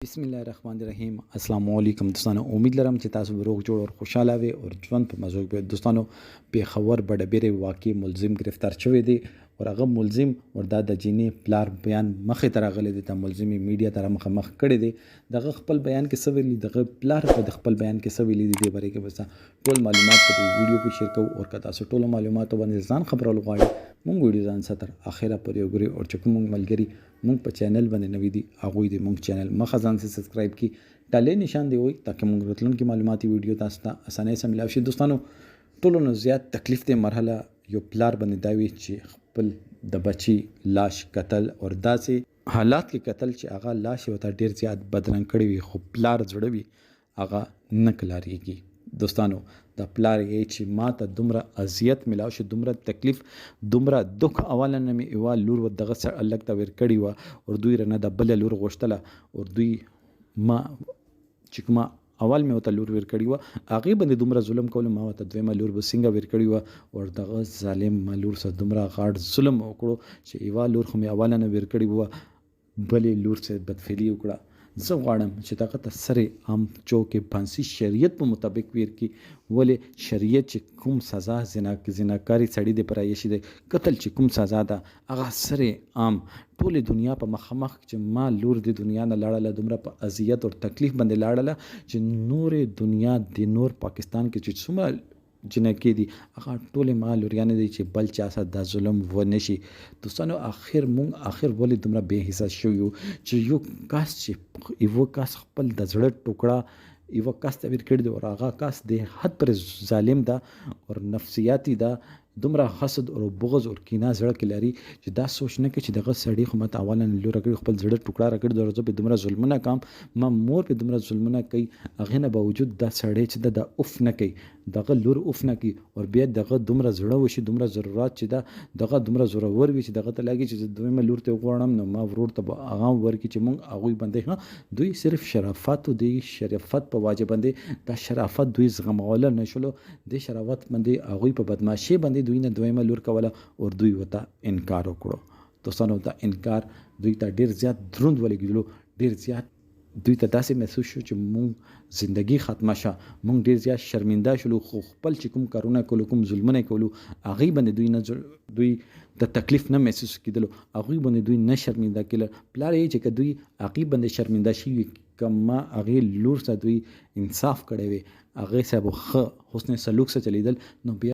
بسم الله الرحمن الرحیم. السلام علیکم دوستانو. امید لرم چې تاسو به روغ جوړ او خوشاله وي او ژوند په مزو کې. دوستانو پیښور بډبیرې واقع ملزم گرفتار شوی دی او هغه ملزم وردا د جینې پلار بیان مخې ته راغلی دی. د ملزمي میډیا ته مخ کړی دی. دغه خپل بیان کې څه ویلي، دغه پلار په خپل بیان کې څه ویلي دی، دې باره کې بس ټول معلومات په دې ویډیو کې شیر کوو. او که تاسو ټول معلوماتو باندې ځان خبرول غواړئ، مونږ ویډیو ځان سره تر اخره پورې وګورئ. او چې کوم ملګري مونږ په چینل باندې نوی دي هغوی دې مونږ چینل مخه ځان سره سبسکرایب کړي، ډالۍ نشان دی وي تاکہ مونږ راتلونکي معلوماتي ویډیو تاسو ته اسانۍ سره ملاوي شي. دوستانو ټولو نه زیات تکلیف دی مرحله یو پلار باندې دا وي چې خپل د بچي لاش قتل او داسې حالات کې قتل چې هغه لاش ورته ډیر زیات بدرنګ کړی وي، خو پلار زړه وي هغه نه کلاریږي. دوستانو د پلار یې چې ما ته دومره اذیت ملاو شو، دومره تکلیف، دومره دک اوله نه مې یوه لور و دغه سره الګ ته ور کړې وه او دوی رانه د بله لور غوښتله او دوی ما چې کومه اول مې ورته لور ور کړې وه هغې باندې دومره ظلم کولو، ما ورته دویمه لور به څنګه ور کړې وه او دغه ظالم لور سره دومره غاړ ظلم وکړو چې یوه لور خو مې اوله نه ور کړې وه، بلې لور سره بدفعلي وکړه. زه غواړم چې دغه ته سرې عام چوکې پانسي شریعت په مطابق ویر کړي. ولې شریعت چې کوم سزا زناکاري سړي د پر ایښي دی، قتل چې کوم سزا ده هغه سرې عام ټولې دنیا په مخامخ چې ما لور د دنیا نه لاړله، دومره په اذیت او تکلیف باندې لاړله چې نورې دنیا د نور پاکستان کې چې څومره جنکې دي هغه ټولې ما لوریانې دي چې بل چا سره دا ظلم ونه شي. دوستانو مونږ آخر ولې دومره بې حسه شو یو چې یو کس چې یو کس خپل د زړه ټوکړه یو کس ته ور کړی دی او هغه کس د حد پر ظالم ده او نفسیاتي ده، دومره حسد او بغض او کینه زړه کې لري چې دا سوچ نه کوي چې دغه سړی خو ماته اوله لور راکړي، خپل زړه ټوکړه راکړي، د ورځې په دومره ظلمونه کوم، ما مور په دومره ظلمونه کوي، هغې نه باوجود دا سړی چې د اوف نه کوي، دغه لور اوف نه کوي او بیا دغه دومره زړه وشي، دومره ضرورت چې ده دغه دومره زورور وي چې دغه ته لګي چې دویمه لور ته وغواړم نو ما ورور ته به هغه ورکړي چې مونږ هغوی باندې دوی صرف شرافت او د شرافت په واجب باندې دا شرافت دوی زغموله نه شولو، د شرافت باندې هغوی په بدماشي باندې دوی نه دویمه لور کوله او دوی ورته انکار وکړو. دوستانو دا انکار دوی ته ډیر زیات دروند ولګېدلو، ډیر زیات دوی ته داسې محسوس شو چې مونږ زندگی ختمه شه، مونږ ډیر زیات شرمنده شولو، خو خپل چې کوم کارونه کولو، کوم ظلمونه کولو هغې باندې دوی د تکلیف نه محسوس کېدلو، هغوی باندې دوی نه شرمنده کېدل. پلار یې چې که دوی هغې باندې شرمنده شوي که ما هغې لور سره دوی انصاف کړی وي، هغې سره به ښه حسن سلوک سره چلیدل نو بیا